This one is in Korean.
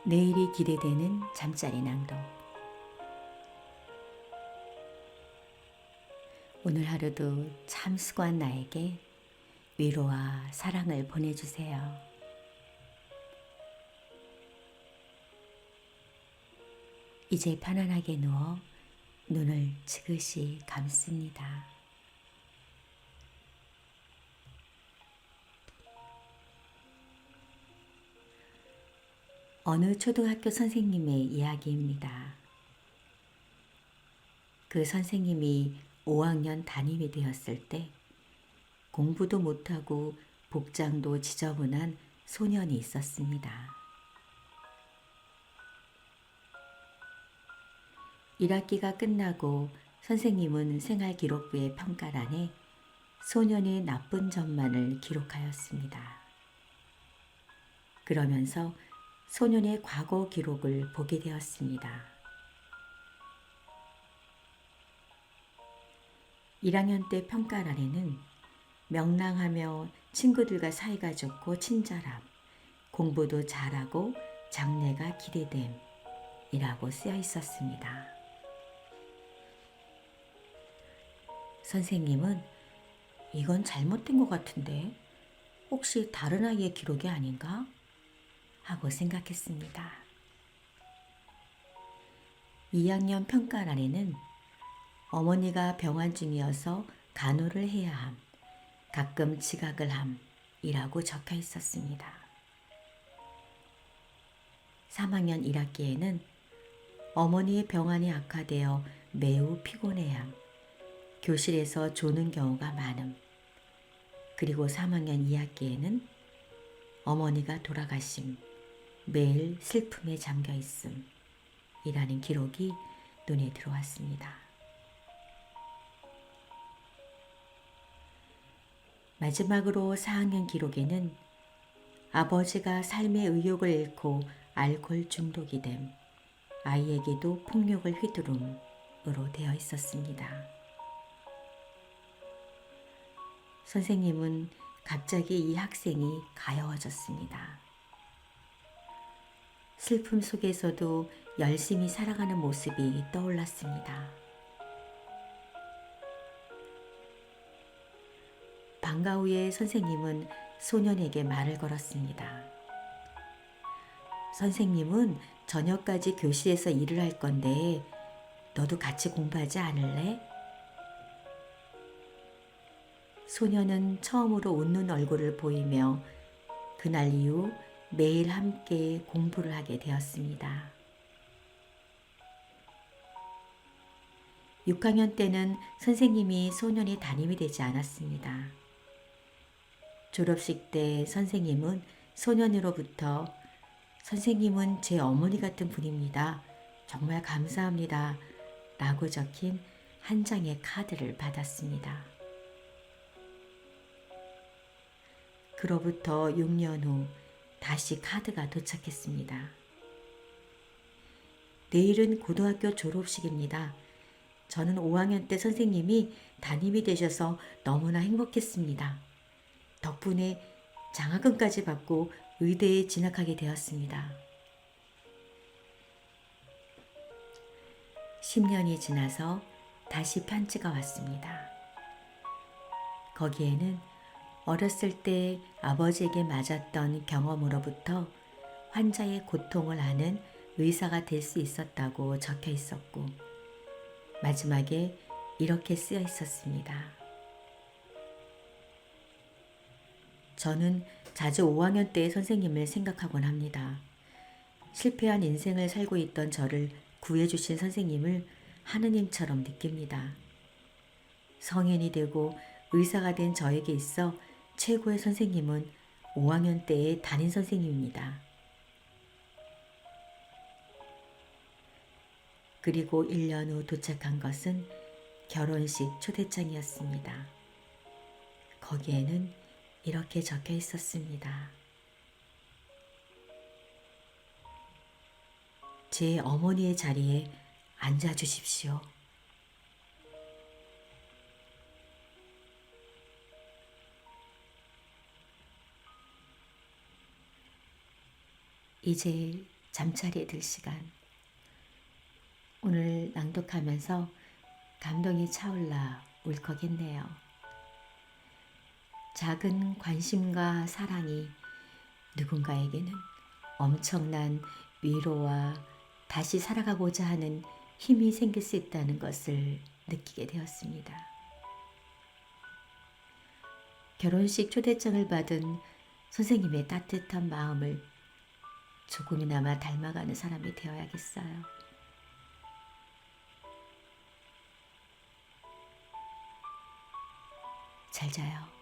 내일이 기대되는 잠자리 낭독. 오늘 하루도 참 수고한 나에게 위로와 사랑을 보내주세요. 이제 편안하게 누워 눈을 지그시 감습니다. 어느 초등학교 선생님의 이야기입니다. 그 선생님이 5학년 담임이 되었을 때 공부도 못하고 복장도 지저분한 소년이 있었습니다. 1학기가 끝나고 선생님은 생활기록부의 평가란에 소년의 나쁜 점만을 기록하였습니다. 그러면서 소년의 과거 기록을 보게 되었습니다. 1학년 때 평가란에는 명랑하며 친구들과 사이가 좋고 친절함, 공부도 잘하고 장래가 기대됨이라고 쓰여 있었습니다. 선생님은 이건 잘못된 것 같은데 혹시 다른 아이의 기록이 아닌가? 하고 생각했습니다. 2학년 평가란에는 어머니가 병환 중이어서 간호를 해야 함, 가끔 지각을 함이라고 적혀 있었습니다. 3학년 1학기에는 어머니의 병환이 악화되어 매우 피곤해함, 교실에서 조는 경우가 많음, 그리고 3학년 2학기에는 어머니가 돌아가심, 매일 슬픔에 잠겨 있음 이라는 기록이 눈에 들어왔습니다. 마지막으로 4학년 기록에는 아버지가 삶의 의욕을 잃고 알코올 중독이 됨, 아이에게도 폭력을 휘두름으로 되어 있었습니다. 선생님은 갑자기 이 학생이 가여워졌습니다. 슬픔 속에서도 열심히 살아가는 모습이 떠올랐습니다. 방과 후에 선생님은 소년에게 말을 걸었습니다. 선생님은 저녁까지 교실에서 일을 할 건데 너도 같이 공부하지 않을래? 소년은 처음으로 웃는 얼굴을 보이며 그날 이후 매일 함께 공부를 하게 되었습니다. 6학년 때는 선생님이 소년의 담임이 되지 않았습니다. 졸업식 때 선생님은 소년으로부터 선생님은 제 어머니 같은 분입니다. 정말 감사합니다. 라고 적힌 한 장의 카드를 받았습니다. 그로부터 6년 후 다시 카드가 도착했습니다. 내일은 고등학교 졸업식입니다. 저는 5학년 때 선생님이 담임이 되셔서 너무나 행복했습니다. 덕분에 장학금까지 받고 의대에 진학하게 되었습니다. 10년이 지나서 다시 편지가 왔습니다. 거기에는 어렸을 때 아버지에게 맞았던 경험으로부터 환자의 고통을 아는 의사가 될 수 있었다고 적혀 있었고 마지막에 이렇게 쓰여 있었습니다. 저는 자주 5학년 때의 선생님을 생각하곤 합니다. 실패한 인생을 살고 있던 저를 구해주신 선생님을 하느님처럼 느낍니다. 성인이 되고 의사가 된 저에게 있어 최고의 선생님은 5학년 때의 담임 선생님입니다. 그리고 1년 후 도착한 것은 결혼식 초대장이었습니다. 거기에는 이렇게 적혀 있었습니다. 제 어머니의 자리에 앉아 주십시오. 이제 잠자리에 들 시간. 오늘 낭독하면서 감동이 차올라 울컥했네요. 작은 관심과 사랑이 누군가에게는 엄청난 위로와 다시 살아가고자 하는 힘이 생길 수 있다는 것을 느끼게 되었습니다. 결혼식 초대장을 받은 선생님의 따뜻한 마음을 조금이나마 닮아가는 사람이 되어야겠어요. 잘 자요.